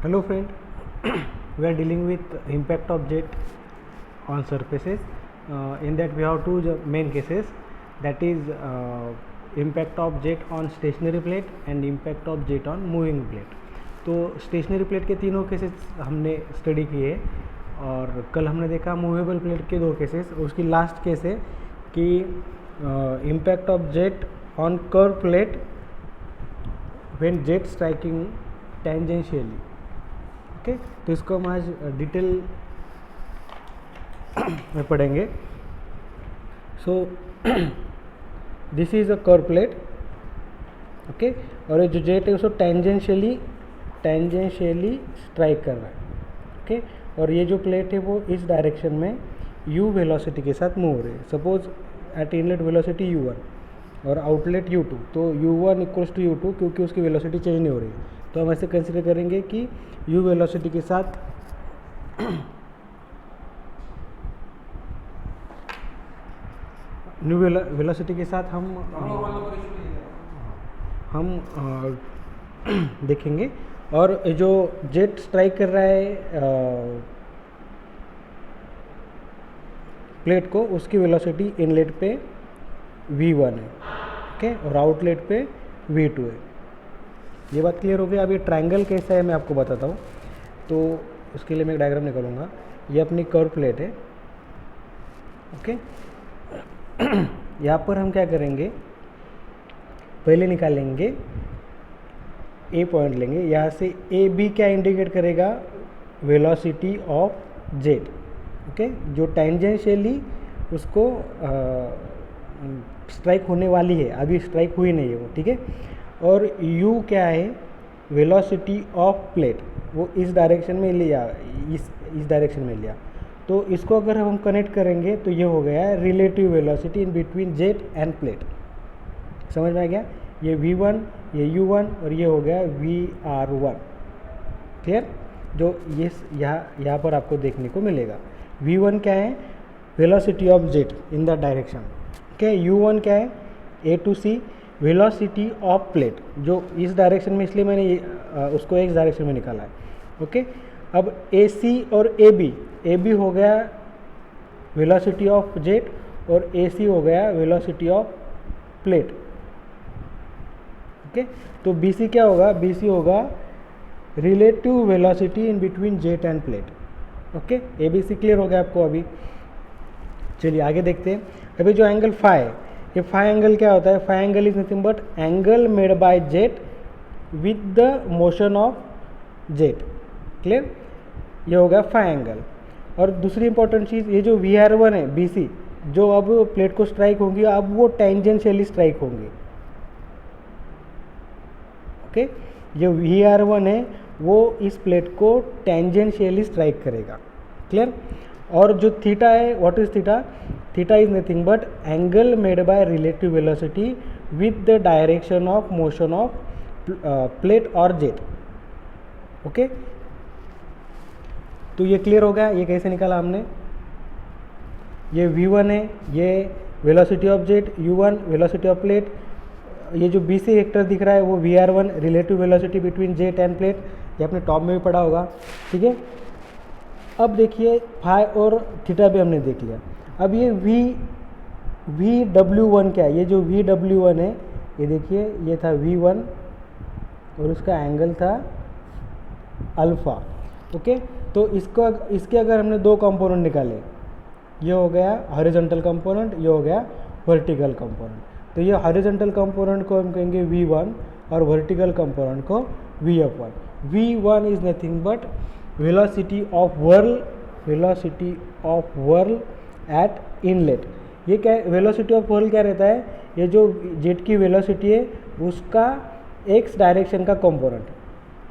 Hello friend, we are dealing with impact object on surfaces. In that we have two main cases, that is impact object on stationary plate and impact object on moving plate. तो stationery plate के तीनों cases हमने study किए और कल हमने देखा movable plate के दो केसेस. उसकी लास्ट केस है कि impact of jet on curve plate when jet striking tangentially. Okay, तो इसको हम आज डिटेल में पढ़ेंगे. So this is a curve plate. Okay, और ये जो जेट है उसको टेंजेंशियली स्ट्राइक कर रहा है. ओके, और ये जो प्लेट है वो इस डायरेक्शन में u वेलोसिटी के साथ मूव हो रही है. Suppose eight inlet velocity u1 और आउटलेट u2, तो u1 इक्वल्स टू u2 क्योंकि उसकी वेलोसिटी चेंज नहीं हो रही है. तो हम ऐसे कंसिडर करेंगे कि u वेलोसिटी के साथ न्यू वेलोसिटी के साथ हम देखेंगे. और जो जेट स्ट्राइक कर रहा है प्लेट को, उसकी वेलोसिटी इनलेट पे v1 है. ओके, और आउटलेट पे v2 है. ये बात क्लियर हो गई. अब ये ट्रायंगल कैसा है मैं आपको बताता हूँ. तो उसके लिए मैं एक डायग्राम निकालूंगा. ये अपनी कर्व प्लेट है. ओके, यहाँ पर हम क्या करेंगे, पहले निकालेंगे ए पॉइंट लेंगे. यहाँ से ए बी क्या इंडिकेट करेगा, वेलोसिटी ऑफ जेट. ओके, जो टेंजेंशियली उसको स्ट्राइक होने वाली है, अभी स्ट्राइक हुई नहीं है वो. ठीक है, और u क्या है, वेलोसिटी ऑफ प्लेट, वो इस डायरेक्शन में लिया, इस डायरेक्शन में लिया. तो इसको अगर हम कनेक्ट करेंगे तो ये हो गया relative velocity in between jet end plate. समझ में आ गया. ये v1, ये u1 और ये हो गया vr1. क्लियर. जो ये यहाँ पर आपको देखने को मिलेगा. v1 क्या है, velocity of jet in the direction. Okay, u1 क्या है, a to c, velocity of plate जो इस डायरेक्शन में, इसलिए मैंने उसको एक डायरेक्शन में निकाला है. ओके, अब AC और AB हो गया वेलोसिटी ऑफ जेट और AC हो गया वेलोसिटी ऑफ प्लेट. ओके, तो BC क्या होगा, BC होगा relative velocity in between jet end plate. Okay, ABC clear हो गया आपको. अभी चलिए आगे देखते हैं. अभी जो एंगल फाई है, ये फाई एंगल क्या होता है, phi angle is nothing but angle made by jet with the motion of jet. Clear, ये हो गया फाई एंगल. और दूसरी इंपॉर्टेंट चीज़, ये जो VR1 है BC, जो अब प्लेट को स्ट्राइक होंगी, अब वो टेंजेंशियली स्ट्राइक होंगी. ओके, जो VR1 है वो इस प्लेट को टेंजेंशियली स्ट्राइक करेगा. क्लियर. और जो थीटा है, what is theta, theta is nothing but angle made by relative velocity with the direction of motion of plate और जेट. ओके, तो ये क्लियर हो गया. ये कैसे निकाला हमने, ये v1 है, ये velocity of jet, u1 velocity of plate. ये जो BC वेक्टर दिख रहा है वो VR1 relative velocity between jet end plate. ये आपने टॉप में भी पढ़ा होगा. ठीक है, अब देखिए फाई और थीटा भी हमने देख लिया. अब ये VW1 क्या है, ये जो VW1 है, ये देखिए ये था V1 और उसका एंगल था अल्फ़ा. ओके, तो इसके अगर हमने दो कंपोनेंट निकाले, ये हो गया हॉरिजॉन्टल कंपोनेंट, ये हो गया वर्टिकल कंपोनेंट. तो ये हॉरिजॉन्टल कंपोनेंट को हम कहेंगे V1 और वर्टिकल कंपोनेंट को VF1. V1 is nothing but velocity of whirl at inlet. ये क्या है, वेलोसिटी ऑफ व्हर्ल क्या रहता है, ये जो जेट की वेलोसिटी है उसका एक्स डायरेक्शन का कंपोनेंट.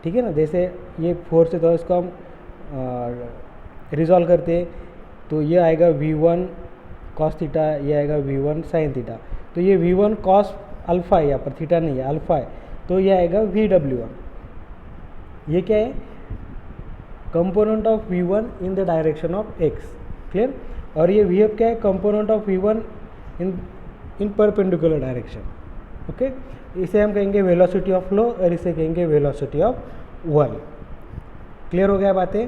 ठीक है ना, जैसे ये फोर्स है तो इसको हम रिजॉल्व करते हैं, तो ये आएगा V1 कॉस थीटा, ये आएगा V1 साइन थीटा. तो ये V1 कॉस अल्फ़ा है, यहाँ पर थीटा नहीं है, अल्फ़ा है, तो ये आएगा VW1. ये क्या है, component of V1 in the direction of x. Clear. और ये VF क्या है, component of V1 in perpendicular direction. Okay, इसे हम कहेंगे वेलोसिटी ऑफ फ्लो और इसे कहेंगे वेलोसिटी ऑफ व्हर्ल. क्लियर हो गया बातें?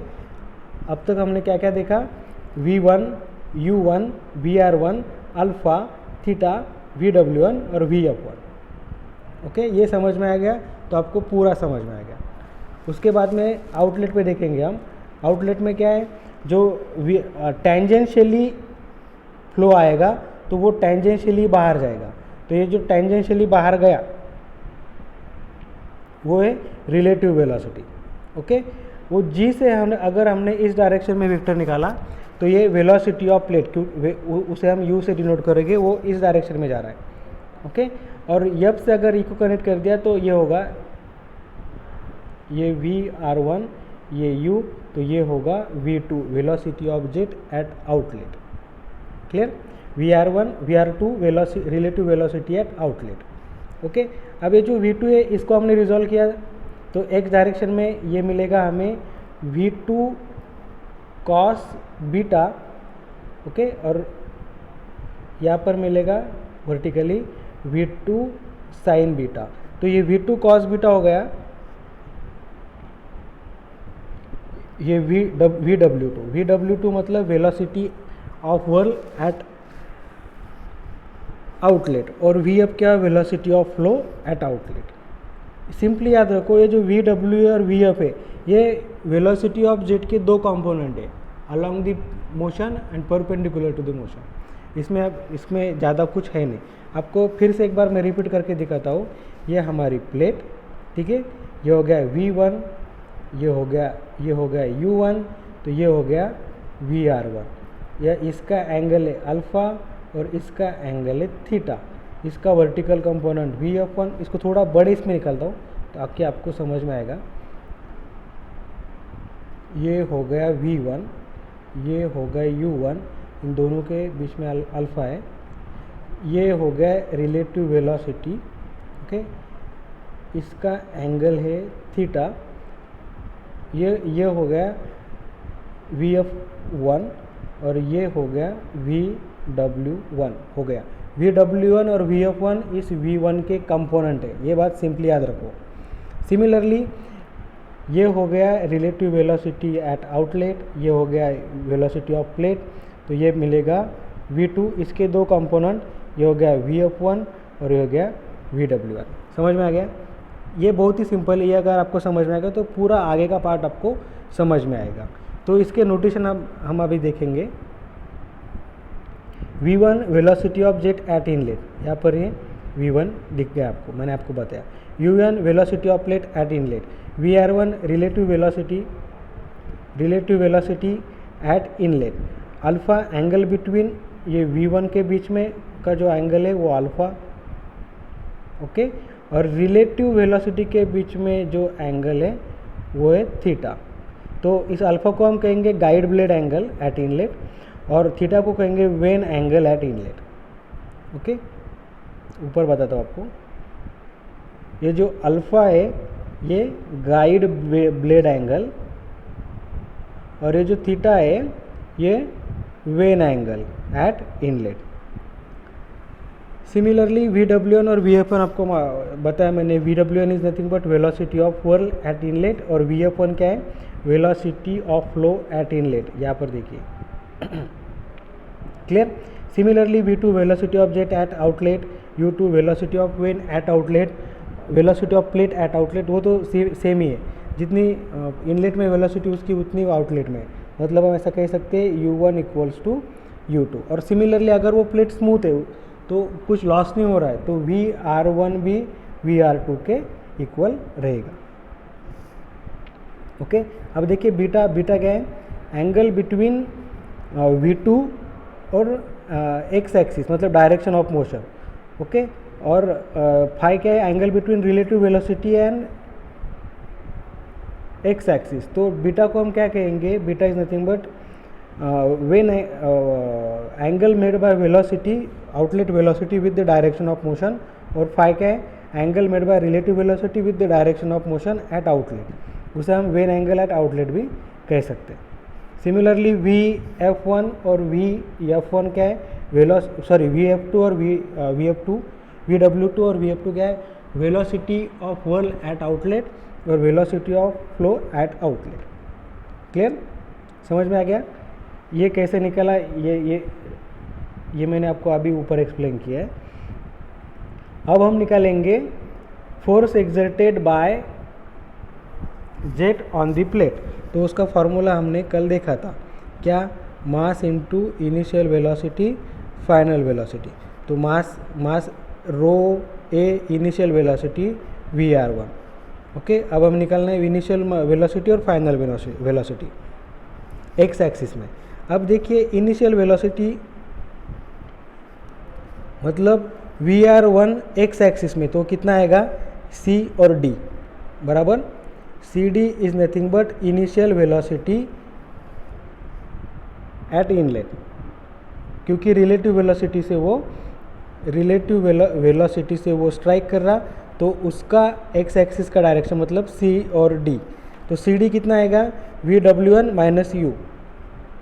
अब तक हमने क्या क्या देखा? V1, U1, VR1, alpha, theta, VW1 और VF1। ओके, ये समझ में आ गया? तो आपको पूरा समझ में आ गया। उसके बाद में आउटलेट पे देखेंगे हम। आउटलेट में क्या है, जो टेंजेंशियली फ्लो आएगा तो वो टेंजेंशियली बाहर जाएगा। तो ये जो टेंजेंशियली बाहर गया वो है रिलेटिव वेलोसिटी। ओके, वो जी से हमने इस डायरेक्शन में वेक्टर निकाला तो ये वेलोसिटी ऑफ प्लेट, उसे हम यू से डिनोट करेंगे, वो इस डायरेक्शन में जा रहा है। ओके, और यब से अगर ई को कनेक्ट कर दिया तो ये होगा, ये VR1, ये U, तो ये होगा V2, velocity of jet at outlet. Clear? VR1, VR2 relative velocity at outlet. Okay, अब ये जो V2 है इसको हमने रिजॉल्व किया तो एक्स डायरेक्शन में ये मिलेगा हमें V2 कॉस बीटा। ओके, और यहाँ पर मिलेगा वर्टिकली V2 साइन बीटा। तो ये V2 कॉस बीटा हो गया, ये VW2 मतलब velocity of whirl eight outlet, और V अब क्या, velocity of flow eight outlet. Simply याद रखो, ये जो VW और VF है ये वेलोसिटी ऑफ जेट के दो कंपोनेंट है, along the motion and perpendicular to the motion. इसमें ज़्यादा कुछ है नहीं। आपको फिर से एक बार मैं रिपीट करके दिखाता हूँ। ये हमारी प्लेट, ठीक है, ये हो गया V1, ये हो गया U1, तो ये हो गया VR1। या इसका एंगल है अल्फ़ा और इसका एंगल है थीटा। इसका वर्टिकल कंपोनेंट VF1, इसको थोड़ा बड़े इसमें निकालता हूँ ताकि आपको समझ में आएगा। ये हो गया V1, ये हो गया U1, इन दोनों के बीच में अल्फ़ा है। ये हो गया रिलेटिव वेलोसिटी। ओके, इसका एंगल है थीटा। ये हो गया VF1 और ये हो गया VW1 हो गया। VW1 और VF1 इस V1 के कंपोनेंट है, ये बात सिंपली याद रखो। सिमिलरली ये हो गया रिलेटिव वेलोसिटी एट आउटलेट, ये हो गया वेलोसिटी ऑफ प्लेट, तो ये मिलेगा V2, इसके दो कंपोनेंट, ये हो गया VF1 और ये हो गया VW1। समझ में आ गया? ये बहुत ही सिंपल है, ये अगर आपको समझ में आएगा तो पूरा आगे का पार्ट आपको समझ में आएगा। तो इसके नोटेशन हम अभी देखेंगे। V1 velocity of jet eight inlet, यहाँ पर ये V1 दिख गया आपको, मैंने आपको बताया। U1 velocity of plate eight inlet, VR1 relative velocity at inlet, alpha angle between ये V1 के बीच में का जो एंगल है वो अल्फ़ा। ओके, और रिलेटिव वेलोसिटी के बीच में जो एंगल है वो है थीटा। तो इस अल्फ़ा को हम कहेंगे guide blade angle at inlet और थीटा को कहेंगे when angle at inlet. Okay, ऊपर बताता हूँ आपको। ये जो अल्फ़ा है ये गाइड ब्लेड एंगल और ये जो थीटा है ये vane angle at inlet. Similarly VW1 और VF1 आपको बताया मैंने। VW1 is nothing but velocity of whirl at inlet और VF1 क्या है, velocity of flow at inlet. यहाँ पर देखिए, clear? Similarly V2 velocity of jet at outlet, U2 velocity of vane at outlet, velocity of plate at outlet वो तो same ही है, जितनी इनलेट में वेलोसिटी उसकी उतनी आउटलेट में, मतलब हम ऐसा कह सकते हैं U1 इक्वल्स टू U2। और सिमिलरली अगर वो प्लेट स्मूथ है तो कुछ लॉस नहीं हो रहा है तो VR1 भी VR2 के इक्वल रहेगा। ओके, अब देखिए बीटा क्या है, एंगल बिटवीन V2 और एक्स एक्सिस मतलब डायरेक्शन ऑफ मोशन। ओके, और फाई क्या है, angle between relative velocity and x axis. तो बीटा को हम क्या कहेंगे, beta is nothing but when angle made by velocity, outlet velocity with the direction of motion, और फाई क्या है, angle made by relative velocity with the direction of motion eight outlet. उसे हम वेन एंगल एट आउटलेट भी कह सकते हैं। Similarly VF1 और VF1 क्या है, VF2 और VW2 और VF2 क्या है, velocity of whirl eight outlet और velocity of flow eight outlet. Clear, समझ में आ गया ये कैसे निकला, ये मैंने आपको अभी ऊपर एक्सप्लेन किया है। अब हम निकालेंगे force exerted by jet on the plate. तो उसका फॉर्मूला हमने कल देखा था, क्या, mass into initial velocity final velocity. तो मास रो ए इनिशियल वेलोसिटी VR1। ओके, अब हम निकालना है इनिशियल वेलोसिटी और फाइनल वेलोसिटी एक्स एक्सिस में। अब देखिए इनिशियल वेलोसिटी मतलब VR1 एक्स एक्सिस में, तो कितना आएगा C और D बराबर, CD is nothing but initial velocity at inlet, क्योंकि रिलेटिव वेलोसिटी से वो स्ट्राइक कर रहा, तो उसका एक्स एक्सिस का डायरेक्शन मतलब C और D। तो CD कितना आएगा VW1 माइनस U,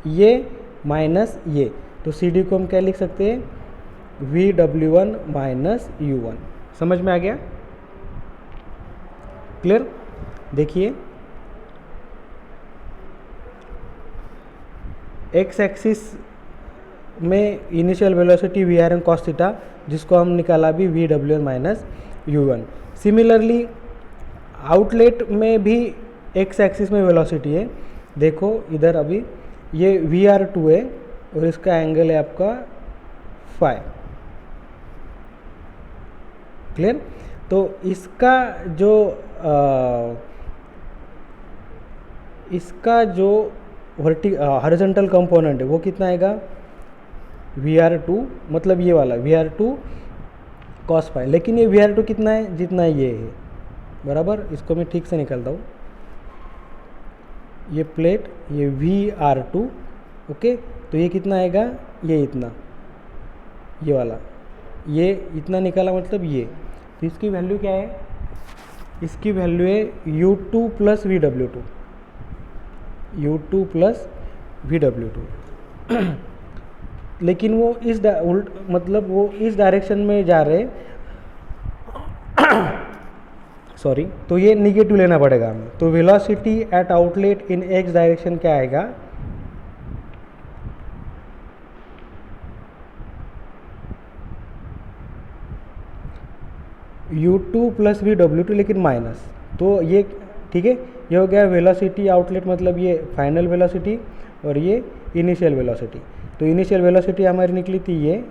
ये माइनस ये, तो CD को हम क्या लिख सकते हैं VW1 माइनस U1। समझ में आ गया, क्लियर। देखिए एक्स एक्सिस में initial velocity VR1 cos theta, जिसको हम निकाला भी VW1 minus U1। Similarly outlet में भी एक्स एक्सिस में वेलोसिटी है, देखो इधर अभी ये VR2 है और इसका एंगल है आपका फाई, क्लियर। तो इसका जो हॉरिजॉन्टल कंपोनेंट है वो कितना आएगा VR2, मतलब ये वाला VR2 cos फाई, लेकिन ये VR2 कितना है जितना ये है बराबर। इसको मैं ठीक से निकालता हूँ, ये प्लेट ये VR2, ओके, तो ये कितना आएगा, ये इतना, ये वाला ये इतना निकाला मतलब ये, तो इसकी वैल्यू क्या है, इसकी वैल्यू है U2 plus VW2, U2 plus VW2 लेकिन वो मतलब वो इस डायरेक्शन में जा रहे सॉरी, तो ये निगेटिव लेना पड़ेगा हमें। तो velocity at outlet in x direction क्या आएगा, U2 प्लस VW2 लेकिन माइनस, तो ये ठीक है, ये हो गया वेलोसिटी आउटलेट, मतलब ये फाइनल वेलोसिटी और ये इनिशियल वेलोसिटी। तो इनिशियल वेलोसिटी हमारी निकली थी ये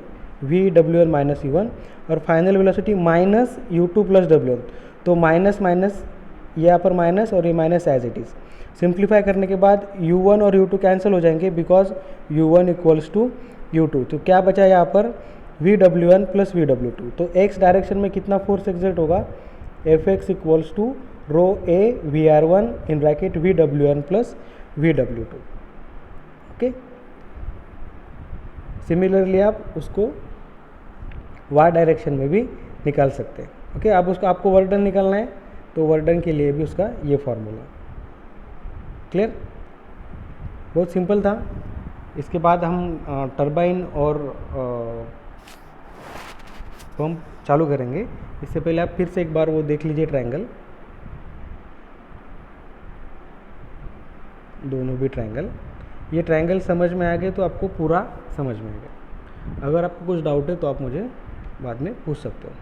VW1 माइनस U1 और final velocity minus U2 plus W1। तो माइनस माइनस यहाँ पर माइनस और ये minus as it is. Simplify करने के बाद U1 और U2 कैंसिल हो जाएंगे because U1 equals to U2। तो क्या बचा यहाँ पर VW1 प्लस VW2। तो एक्स डायरेक्शन में कितना फोर्स एक्सर्ट होगा, Fx equals to rho A VR1 in bracket VW1 plus VW2। Okay, similarly आप उसको वाई डायरेक्शन में भी निकाल सकते हैं। ओके, अब उसका आपको वर्क डन निकालना है, तो वर्क डन के लिए भी उसका ये फॉर्मूला, क्लियर, बहुत सिंपल था। इसके बाद हम टरबाइन और पंप चालू करेंगे। इससे पहले आप फिर से एक बार वो देख लीजिए ट्रायंगल, दोनों भी ट्रायंगल। ये ट्रायंगल समझ में आ गए तो आपको पूरा समझ में आ गया। अगर आपको कुछ डाउट है तो आप मुझे बाद में पूछ सकते हो।